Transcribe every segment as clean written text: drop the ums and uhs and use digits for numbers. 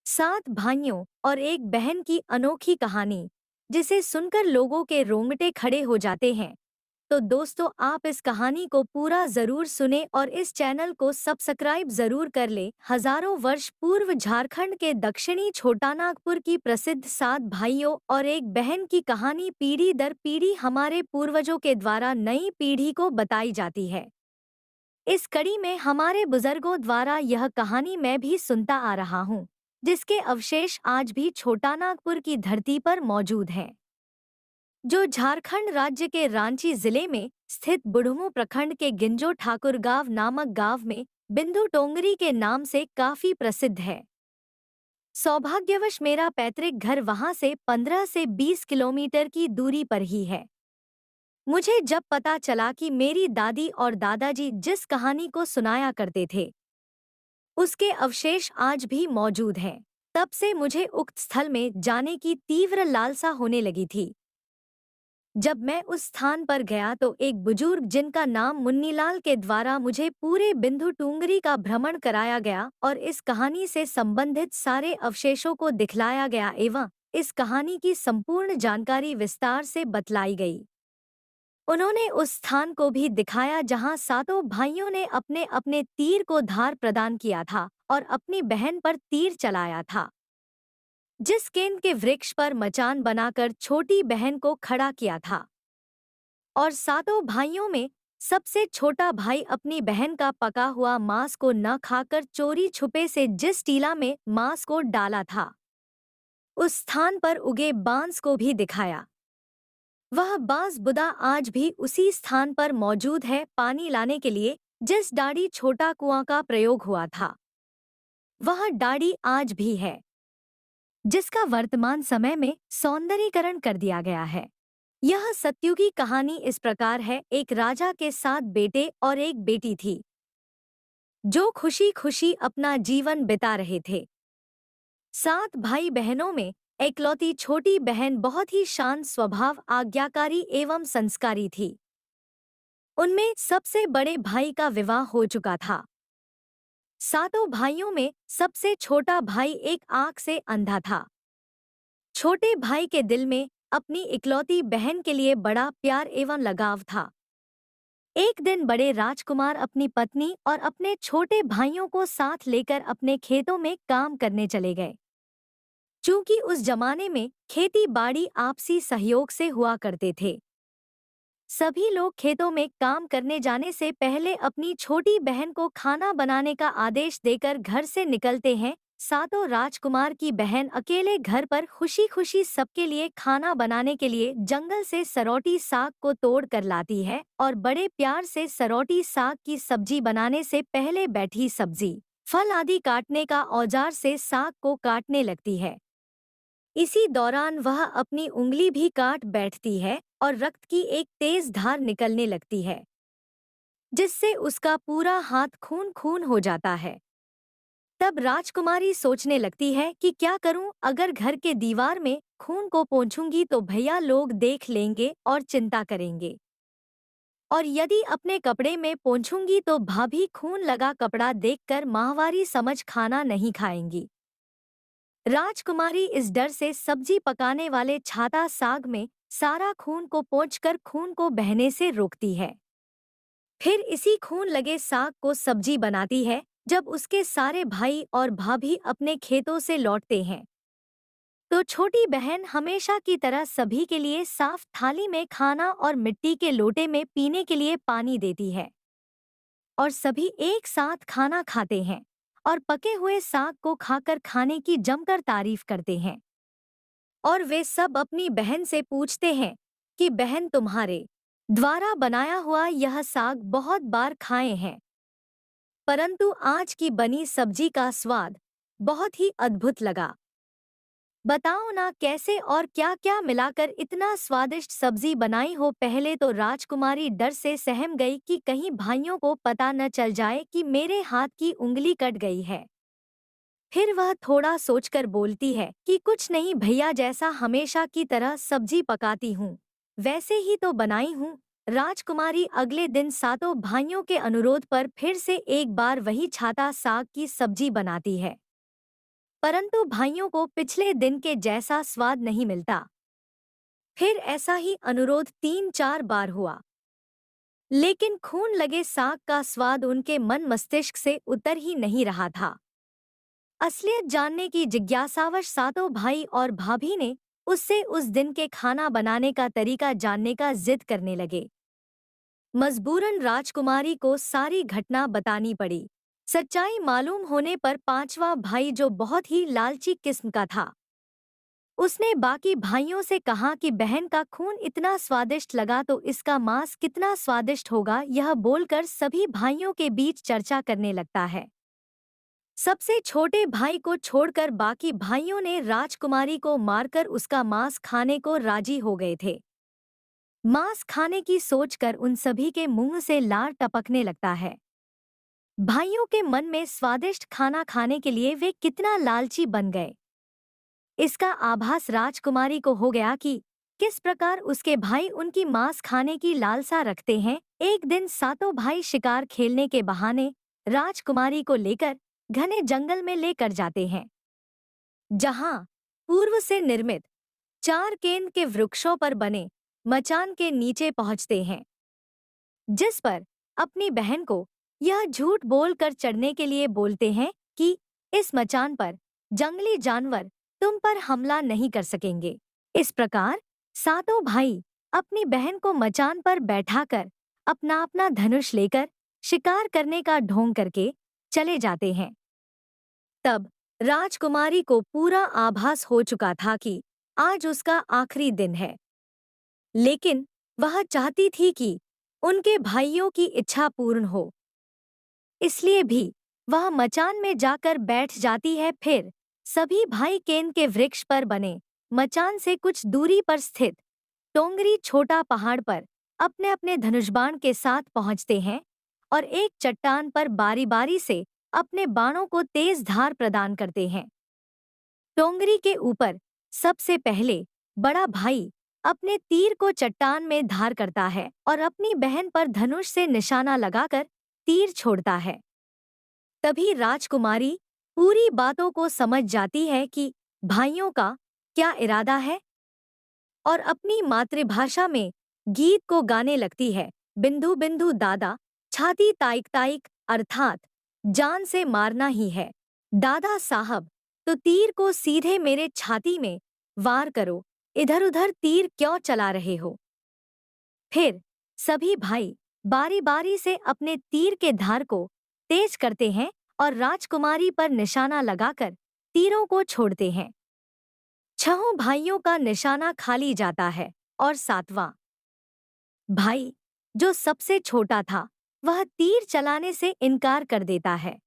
सात भाइयों और एक बहन की अनोखी कहानी जिसे सुनकर लोगों के रोंगटे खड़े हो जाते हैं। तो दोस्तों, आप इस कहानी को पूरा जरूर सुने और इस चैनल को सब्सक्राइब जरूर कर ले। हजारों वर्ष पूर्व झारखंड के दक्षिणी छोटानागपुर की प्रसिद्ध सात भाइयों और एक बहन की कहानी पीढ़ी दर पीढ़ी हमारे पूर्वजों के द्वारा नई पीढ़ी को बताई जाती है। इस कड़ी में हमारे बुजुर्गों द्वारा यह कहानी मैं भी सुनता आ रहा हूँ, जिसके अवशेष आज भी छोटानागपुर की धरती पर मौजूद हैं, जो झारखंड राज्य के रांची जिले में स्थित बुढ़मू प्रखंड के गिंजो ठाकुर गांव नामक गांव में बिंदु टोंगरी के नाम से काफी प्रसिद्ध है। सौभाग्यवश मेरा पैतृक घर वहां से 15 से 20 किलोमीटर की दूरी पर ही है। मुझे जब पता चला कि मेरी दादी और दादाजी जिस कहानी को सुनाया करते थे, उसके अवशेष आज भी मौजूद हैं, तब से मुझे उक्त स्थल में जाने की तीव्र लालसा होने लगी थी। जब मैं उस स्थान पर गया तो एक बुजुर्ग जिनका नाम मुन्नीलाल के द्वारा मुझे पूरे बिंदु टूंगरी का भ्रमण कराया गया और इस कहानी से संबंधित सारे अवशेषों को दिखलाया गया एवं इस कहानी की संपूर्ण जानकारी विस्तार से बतलाई गई। उन्होंने उस स्थान को भी दिखाया जहां सातों भाइयों ने अपने अपने तीर को धार प्रदान किया था और अपनी बहन पर तीर चलाया था। जिस केंद्र के वृक्ष पर मचान बनाकर छोटी बहन को खड़ा किया था और सातों भाइयों में सबसे छोटा भाई अपनी बहन का पका हुआ मांस को न खाकर चोरी छुपे से जिस टीला में मांस को डाला था, उस स्थान पर उगे बांस को भी दिखाया। वह बांस बुदा आज भी उसी स्थान पर मौजूद है। पानी लाने के लिए जिस डाड़ी छोटा कुआं का प्रयोग हुआ था, वह डाड़ी आज भी है, जिसका वर्तमान समय में सौंदर्यीकरण कर दिया गया है। यह सत्युगी कहानी इस प्रकार है। एक राजा के 7 बेटे और एक बेटी थी, जो खुशी खुशी अपना जीवन बिता रहे थे। 7 भाई बहनों में एकलौती छोटी बहन बहुत ही शांत स्वभाव, आज्ञाकारी एवं संस्कारी थी। उनमें सबसे बड़े भाई का विवाह हो चुका था। सातों भाइयों में सबसे छोटा भाई एक आंख से अंधा था। छोटे भाई के दिल में अपनी इकलौती बहन के लिए बड़ा प्यार एवं लगाव था। एक दिन बड़े राजकुमार अपनी पत्नी और अपने छोटे भाइयों को साथ लेकर अपने खेतों में काम करने चले गए। चूंकि उस जमाने में खेती बाड़ी आपसी सहयोग से हुआ करते थे, सभी लोग खेतों में काम करने जाने से पहले अपनी छोटी बहन को खाना बनाने का आदेश देकर घर से निकलते हैं। सातों राजकुमार की बहन अकेले घर पर खुशी खुशी सबके लिए खाना बनाने के लिए जंगल से सरौटी साग को तोड़ कर लाती है और बड़े प्यार से सरौटी साग की सब्जी बनाने से पहले बैठी सब्जी, फल आदि काटने का औजार से साग को काटने लगती है। इसी दौरान वह अपनी उंगली भी काट बैठती है और रक्त की एक तेज धार निकलने लगती है, जिससे उसका पूरा हाथ खून खून हो जाता है। तब राजकुमारी सोचने लगती है कि क्या करूं, अगर घर के दीवार में खून को पोंछूंगी तो भैया लोग देख लेंगे और चिंता करेंगे, और यदि अपने कपड़े में पोंछूंगी तो भाभी खून लगा कपड़ा देखकर माहवारी समझ खाना नहीं खाएंगी। राजकुमारी इस डर से सब्जी पकाने वाले छाता साग में सारा खून को पोंछकर खून को बहने से रोकती है। फिर इसी खून लगे साग को सब्जी बनाती है। जब उसके सारे भाई और भाभी अपने खेतों से लौटते हैं, तो छोटी बहन हमेशा की तरह सभी के लिए साफ थाली में खाना और मिट्टी के लोटे में पीने के लिए पानी देती है, और सभी एक साथ खाना खाते हैं और पके हुए साग को खाकर खाने की जमकर तारीफ करते हैं। और वे सब अपनी बहन से पूछते हैं कि बहन, तुम्हारे द्वारा बनाया हुआ यह साग बहुत बार खाए हैं, परंतु आज की बनी सब्जी का स्वाद बहुत ही अद्भुत लगा। बताओ ना कैसे और क्या क्या मिलाकर इतना स्वादिष्ट सब्जी बनाई हो। पहले तो राजकुमारी डर से सहम गई कि कहीं भाइयों को पता न चल जाए कि मेरे हाथ की उंगली कट गई है। फिर वह थोड़ा सोचकर बोलती है कि कुछ नहीं भैया, जैसा हमेशा की तरह सब्जी पकाती हूँ वैसे ही तो बनाई हूँ। राजकुमारी अगले दिन सातों भाइयों के अनुरोध पर फिर से एक बार वही छाता साग की सब्जी बनाती है। परंतु भाइयों को पिछले दिन के जैसा स्वाद नहीं मिलता। फिर ऐसा ही अनुरोध 3-4 बार हुआ, लेकिन खून लगे साग का स्वाद उनके मन मस्तिष्क से उतर ही नहीं रहा था। असलियत जानने की जिज्ञासावश सातों भाई और भाभी ने उससे उस दिन के खाना बनाने का तरीका जानने का जिद करने लगे। मजबूरन राजकुमारी को सारी घटना बतानी पड़ी। सच्चाई मालूम होने पर पांचवा भाई, जो बहुत ही लालची किस्म का था, उसने बाकी भाइयों से कहा कि बहन का खून इतना स्वादिष्ट लगा तो इसका मांस कितना स्वादिष्ट होगा। यह बोलकर सभी भाइयों के बीच चर्चा करने लगता है। सबसे छोटे भाई को छोड़कर बाकी भाइयों ने राजकुमारी को मारकर उसका मांस खाने को राजी हो गए थे। मांस खाने की सोचकर उन सभी के मुंह से लार टपकने लगता है। भाइयों के मन में स्वादिष्ट खाना खाने के लिए वे कितना लालची बन गए, इसका आभास राजकुमारी को हो गया कि किस प्रकार उसके भाई उनकी मांस खाने की लालसा रखते हैं। एक दिन सातों भाई शिकार खेलने के बहाने राजकुमारी को लेकर घने जंगल में लेकर जाते हैं, जहां पूर्व से निर्मित 4 केन के वृक्षों पर बने मचान के नीचे पहुंचते हैं, जिस पर अपनी बहन को यह झूठ बोलकर चढ़ने के लिए बोलते हैं कि इस मचान पर जंगली जानवर तुम पर हमला नहीं कर सकेंगे। इस प्रकार सातों भाई अपनी बहन को मचान पर बैठाकर अपना अपना धनुष लेकर शिकार करने का ढोंग करके चले जाते हैं। तब राजकुमारी को पूरा आभास हो चुका था कि आज उसका आखिरी दिन है, लेकिन वह चाहती थी कि उनके भाइयों की इच्छा पूर्ण हो, इसलिए भी वह मचान में जाकर बैठ जाती है। फिर सभी भाई केन के वृक्ष पर बने मचान से कुछ दूरी पर स्थित टोंगरी छोटा पहाड़ पर अपने अपने धनुषबाण के साथ पहुंचते हैं और एक चट्टान पर बारी बारी से अपने बाणों को तेज धार प्रदान करते हैं। टोंगरी के ऊपर सबसे पहले बड़ा भाई अपने तीर को चट्टान में धार करता है और अपनी बहन पर धनुष से निशाना लगाकर तीर छोड़ता है। तभी राजकुमारी पूरी बातों को समझ जाती है कि भाइयों का क्या इरादा है और अपनी मातृभाषा में गीत को गाने लगती है। बिंदु बिंदु दादा, छाती ताइक ताइक, अर्थात जान से मारना ही है। दादा साहब, तो तीर को सीधे मेरे छाती में वार करो, इधर उधर तीर क्यों चला रहे हो। फिर सभी भाई बारी बारी से अपने तीर के धार को तेज करते हैं और राजकुमारी पर निशाना लगाकर तीरों को छोड़ते हैं। छहों भाइयों का निशाना खाली जाता है और सातवां भाई, जो सबसे छोटा था, वह तीर चलाने से इनकार कर देता है,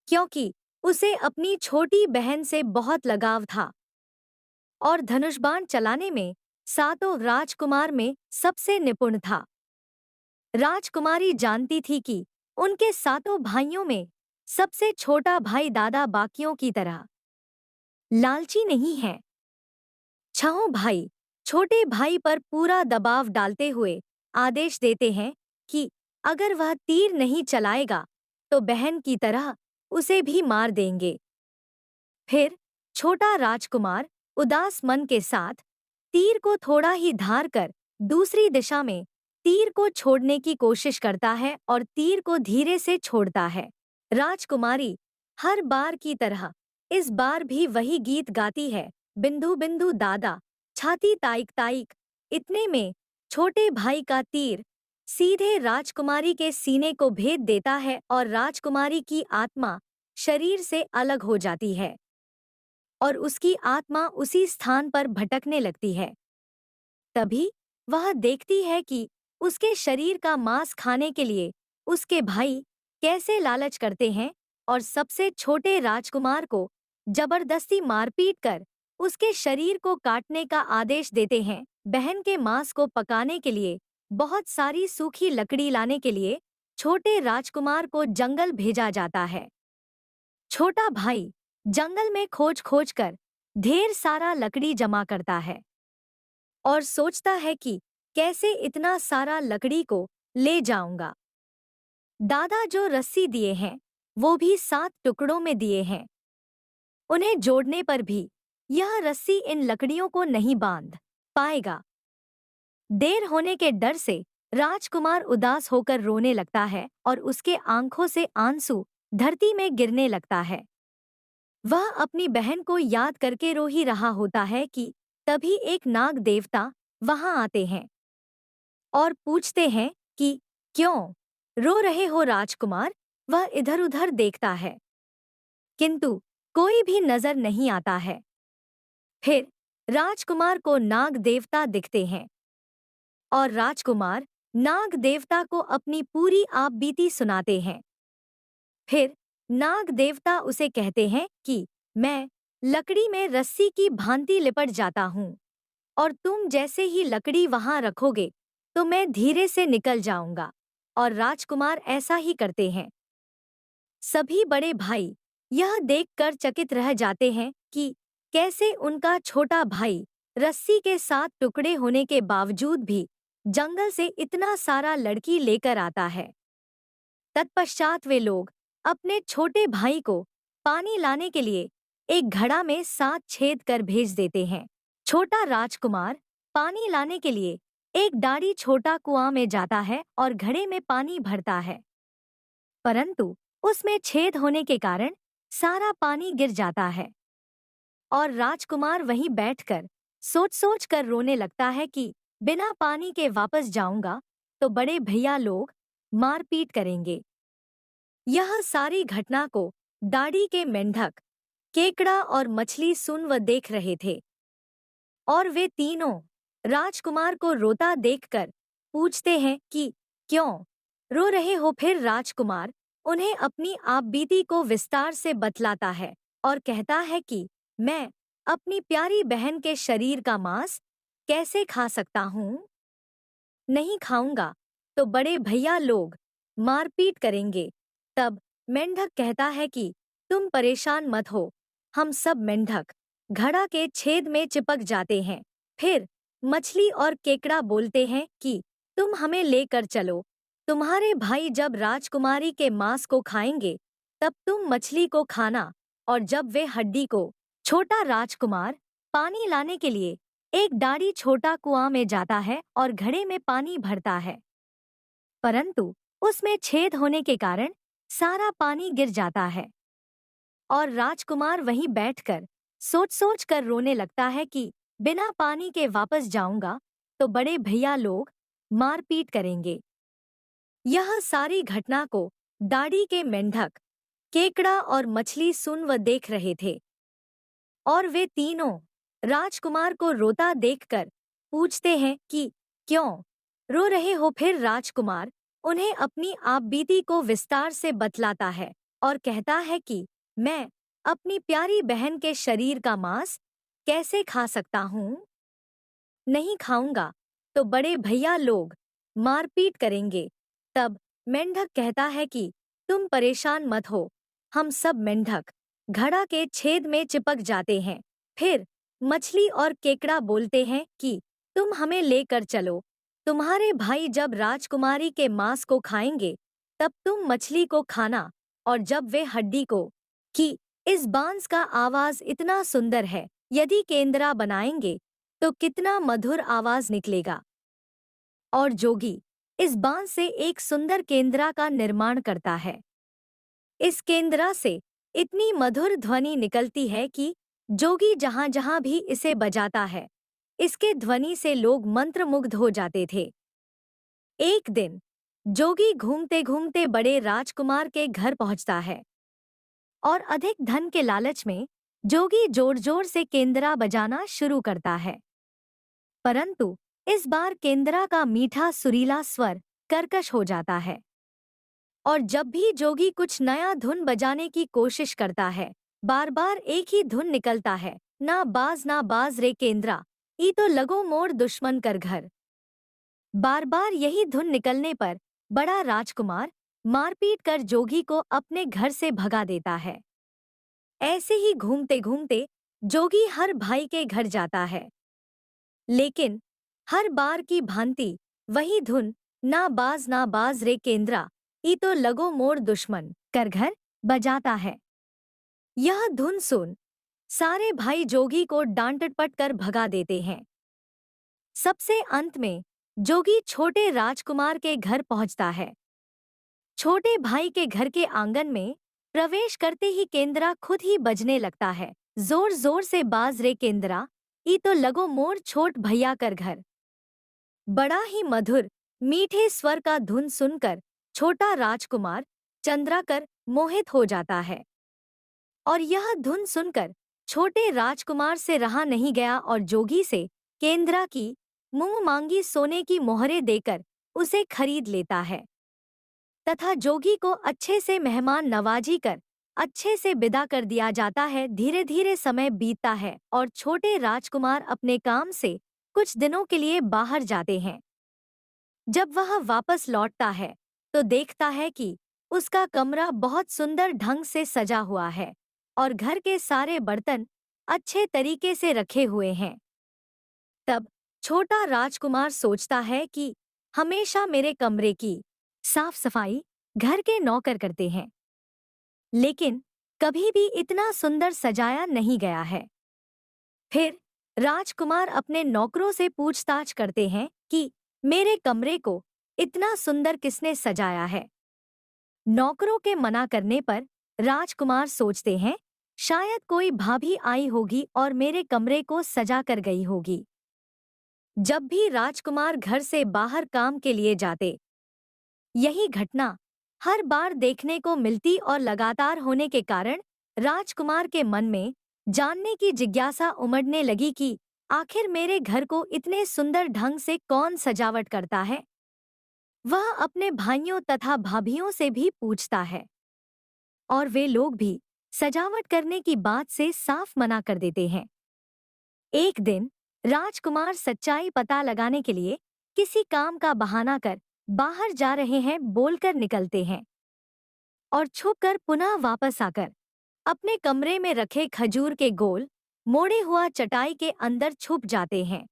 क्योंकि उसे अपनी छोटी बहन से बहुत लगाव था और धनुषबाण चलाने में सातों राजकुमार में सबसे निपुण था। राजकुमारी जानती थी कि उनके सातों भाइयों में सबसे छोटा भाई दादा बाकियों की तरह लालची नहीं है। छहों भाई छोटे भाई पर पूरा दबाव डालते हुए आदेश देते हैं कि अगर वह तीर नहीं चलाएगा तो बहन की तरह उसे भी मार देंगे। फिर छोटा राजकुमार उदास मन के साथ तीर को थोड़ा ही धार कर दूसरी दिशा में तीर को छोड़ने की कोशिश करता है और तीर को धीरे से छोड़ता है। राजकुमारी हर बार की तरह इस बार भी वही गीत गाती है, बिंदु बिंदु दादा, छाती ताइक ताइक। इतने में छोटे भाई का तीर सीधे राजकुमारी के सीने को भेद देता है और राजकुमारी की आत्मा शरीर से अलग हो जाती है और उसकी आत्मा उसी स्थान पर भटकने लगती है। तभी वह देखती है कि उसके शरीर का मांस खाने के लिए उसके भाई कैसे लालच करते हैं और सबसे छोटे राजकुमार को जबरदस्ती मारपीट कर उसके शरीर को काटने का आदेश देते हैं। बहन के मांस को पकाने के लिए बहुत सारी सूखी लकड़ी लाने के लिए छोटे राजकुमार को जंगल भेजा जाता है। छोटा भाई जंगल में खोज खोज कर ढेर सारा लकड़ी जमा करता है और सोचता है कि कैसे इतना सारा लकड़ी को ले जाऊंगा। दादा जो रस्सी दिए हैं वो भी 7 टुकड़ों में दिए हैं। उन्हें जोड़ने पर भी यह रस्सी इन लकड़ियों को नहीं बांध पाएगा। देर होने के डर से राजकुमार उदास होकर रोने लगता है और उसके आंखों से आंसू धरती में गिरने लगता है। वह अपनी बहन को याद करके रो ही रहा होता है कि तभी एक नाग देवता वहां आते हैं और पूछते हैं कि क्यों रो रहे हो राजकुमार। वह इधर उधर देखता है किंतु कोई भी नजर नहीं आता है। फिर राजकुमार को नाग देवता दिखते हैं और राजकुमार नाग देवता को अपनी पूरी आपबीती सुनाते हैं। फिर नाग देवता उसे कहते हैं कि मैं लकड़ी में रस्सी की भांति लिपट जाता हूँ और तुम जैसे ही लकड़ी वहां रखोगे तो मैं धीरे से निकल जाऊंगा। और राजकुमार ऐसा ही करते हैं। सभी बड़े भाई यह देखकर चकित रह जाते हैं कि कैसे उनका छोटा भाई रस्सी के 7 टुकड़े होने के बावजूद भी जंगल से इतना सारा लड़की लेकर आता है। तत्पश्चात वे लोग अपने छोटे भाई को पानी लाने के लिए एक घड़ा में 7 छेद कर भेज देते हैं। छोटा राजकुमार पानी लाने के लिए एक डाढ़ी छोटा कुआं में जाता है और घड़े में पानी भरता है, परंतु उसमें छेद होने के कारण सारा पानी गिर जाता है और राजकुमार वहीं बैठकर सोच सोच कर रोने लगता है कि बिना पानी के वापस जाऊंगा तो बड़े भैया लोग मारपीट करेंगे। यह सारी घटना को दाढ़ी के मेंढक, केकड़ा और मछली सुन व देख रहे थे और वे तीनों राजकुमार को रोता देखकर पूछते हैं कि क्यों रो रहे हो। फिर राजकुमार उन्हें अपनी आपबीती को विस्तार से बतलाता है और कहता है कि मैं अपनी प्यारी बहन के शरीर का मांस कैसे खा सकता हूँ, नहीं खाऊंगा तो बड़े भैया लोग मारपीट करेंगे। तब मेंढक कहता है कि तुम परेशान मत हो, हम सब मेंढक घड़ा के छेद में चिपक जाते हैं। फिर मछली और केकड़ा बोलते हैं कि तुम हमें लेकर चलो, तुम्हारे भाई जब राजकुमारी के मांस को खाएंगे तब तुम मछली को खाना और जब वे हड्डी को। छोटा राजकुमार पानी लाने के लिए एक डाढ़ी छोटा कुआं में जाता है और घड़े में पानी भरता है, परंतु उसमें छेद होने के कारण सारा पानी गिर जाता है और राजकुमार वहीं बैठकर सोच सोच कर रोने लगता है कि बिना पानी के वापस जाऊंगा तो बड़े भैया लोग मारपीट करेंगे। यह सारी घटना को दाढ़ी के मेंढक, केकड़ा और मछली सुन व देख रहे थे और वे तीनों राजकुमार को रोता देखकर पूछते हैं कि क्यों रो रहे हो। फिर राजकुमार उन्हें अपनी आपबीती को विस्तार से बतलाता है और कहता है कि मैं अपनी प्यारी बहन के शरीर का मांस कैसे खा सकता हूँ, नहीं खाऊंगा तो बड़े भैया लोग मारपीट करेंगे। तब मेंढक कहता है कि तुम परेशान मत हो, हम सब मेंढक घड़ा के छेद में चिपक जाते हैं। फिर मछली और केकड़ा बोलते हैं कि तुम हमें लेकर चलो, तुम्हारे भाई जब राजकुमारी के मांस को खाएंगे तब तुम मछली को खाना और जब वे हड्डी को। कि इस बांस का आवाज इतना सुंदर है, यदि केंद्रा बनाएंगे तो कितना मधुर आवाज निकलेगा। और जोगी इस बांस से एक सुंदर केंद्रा का निर्माण करता है। इस केंद्रा से इतनी मधुर ध्वनि निकलती है कि जोगी जहां जहां भी इसे बजाता है, इसके ध्वनि से लोग मंत्रमुग्ध हो जाते थे। एक दिन जोगी घूमते घूमते बड़े राजकुमार के घर पहुंचता है और अधिक धन के लालच में जोगी जोर जोर से केंद्रा बजाना शुरू करता है, परंतु इस बार केंद्रा का मीठा सुरीला स्वर कर्कश हो जाता है और जब भी जोगी कुछ नया धुन बजाने की कोशिश करता है, बार बार एक ही धुन निकलता है, ना बाज रे केंद्रा, ई तो लगो मोर दुश्मन कर घर। बार बार यही धुन निकलने पर बड़ा राजकुमार मारपीट कर जोगी को अपने घर से भगा देता है। ऐसे ही घूमते घूमते जोगी हर भाई के घर जाता है, लेकिन हर बार की भांति वही धुन ना बाज रे केंद्रा, ई तो लगो मोर दुश्मन कर घर बजाता है। यह धुन सुन सारे भाई जोगी को डांट-डपट कर भगा देते हैं। सबसे अंत में जोगी छोटे राजकुमार के घर पहुंचता है। छोटे भाई के घर के आंगन में प्रवेश करते ही केंद्रा खुद ही बजने लगता है। जोर जोर से बाज रे केंद्रा, ई तो लगो मोर छोट भैया कर घर। बड़ा ही मधुर मीठे स्वर का धुन सुनकर छोटा राजकुमार चंद्राकर मोहित हो जाता है। और यह धुन सुनकर छोटे राजकुमार से रहा नहीं गया और जोगी से केंद्रा की मुंह मांगी सोने की मोहरें देकर उसे खरीद लेता है तथा जोगी को अच्छे से मेहमान नवाजी कर अच्छे से विदा कर दिया जाता है। धीरे धीरे समय बीतता है और छोटे राजकुमार अपने काम से कुछ दिनों के लिए बाहर जाते हैं। जब वह वापस लौटता है तो देखता है कि उसका कमरा बहुत सुंदर ढंग से सजा हुआ है और घर के सारे बर्तन अच्छे तरीके से रखे हुए हैं। तब छोटा राजकुमार सोचता है कि हमेशा मेरे कमरे की साफ सफाई घर के नौकर करते हैं, लेकिन कभी भी इतना सुंदर सजाया नहीं गया है। फिर राजकुमार अपने नौकरों से पूछताछ करते हैं कि मेरे कमरे को इतना सुंदर किसने सजाया है। नौकरों के मना करने पर राजकुमार सोचते हैं शायद कोई भाभी आई होगी और मेरे कमरे को सजा कर गई होगी। जब भी राजकुमार घर से बाहर काम के लिए जाते, यही घटना हर बार देखने को मिलती और लगातार होने के कारण राजकुमार के मन में जानने की जिज्ञासा उमड़ने लगी कि आखिर मेरे घर को इतने सुंदर ढंग से कौन सजावट करता है। वह अपने भाइयों तथा भाभियों से भी पूछता है और वे लोग भी सजावट करने की बात से साफ मना कर देते हैं। एक दिन राजकुमार सच्चाई पता लगाने के लिए किसी काम का बहाना कर बाहर जा रहे हैं बोलकर निकलते हैं और छुपकर पुनः वापस आकर अपने कमरे में रखे खजूर के गोल मोड़े हुआ चटाई के अंदर छुप जाते हैं।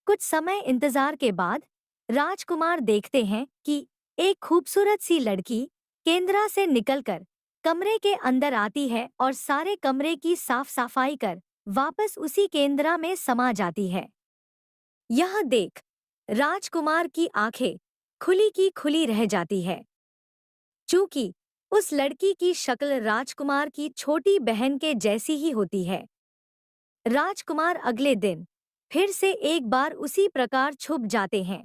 कुछ समय इंतजार के बाद राजकुमार देखते हैं कि एक खूबसूरत सी लड़की केंद्रा से निकलकर कमरे के अंदर आती है और सारे कमरे की साफ सफाई कर वापस उसी केंद्रा में समा जाती है। यह देख राजकुमार की आंखें खुली की खुली रह जाती है। चूंकि उस लड़की की शक्ल राजकुमार की छोटी बहन के जैसी ही होती है। राजकुमार अगले दिन फिर से एक बार उसी प्रकार छुप जाते हैं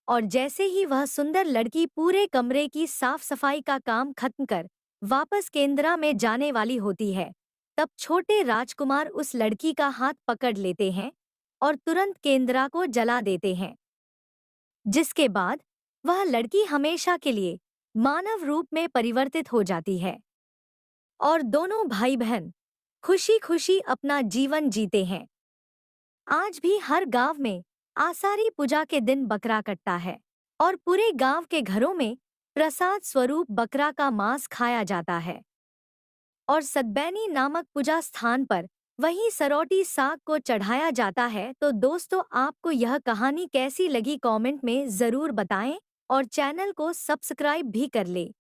और जैसे ही वह सुंदर लड़की पूरे कमरे की साफ सफाई का काम खत्म कर वापस केंद्रा में जाने वाली होती है, तब छोटे राजकुमार उस लड़की का हाथ पकड़ लेते हैं और तुरंत केंद्रा को जला देते हैं, जिसके बाद वह लड़की हमेशा के लिए मानव रूप में परिवर्तित हो जाती है और दोनों भाई बहन खुशी खुशी अपना जीवन जीते हैं। आज भी हर गांव में आषाढ़ी पूजा के दिन बकरा कटता है और पूरे गांव के घरों में प्रसाद स्वरूप बकरा का मांस खाया जाता है और सतबैनी नामक पूजा स्थान पर वहीं सरौटी साग को चढ़ाया जाता है। तो दोस्तों, आपको यह कहानी कैसी लगी कमेंट में जरूर बताएं और चैनल को सब्सक्राइब भी कर ले।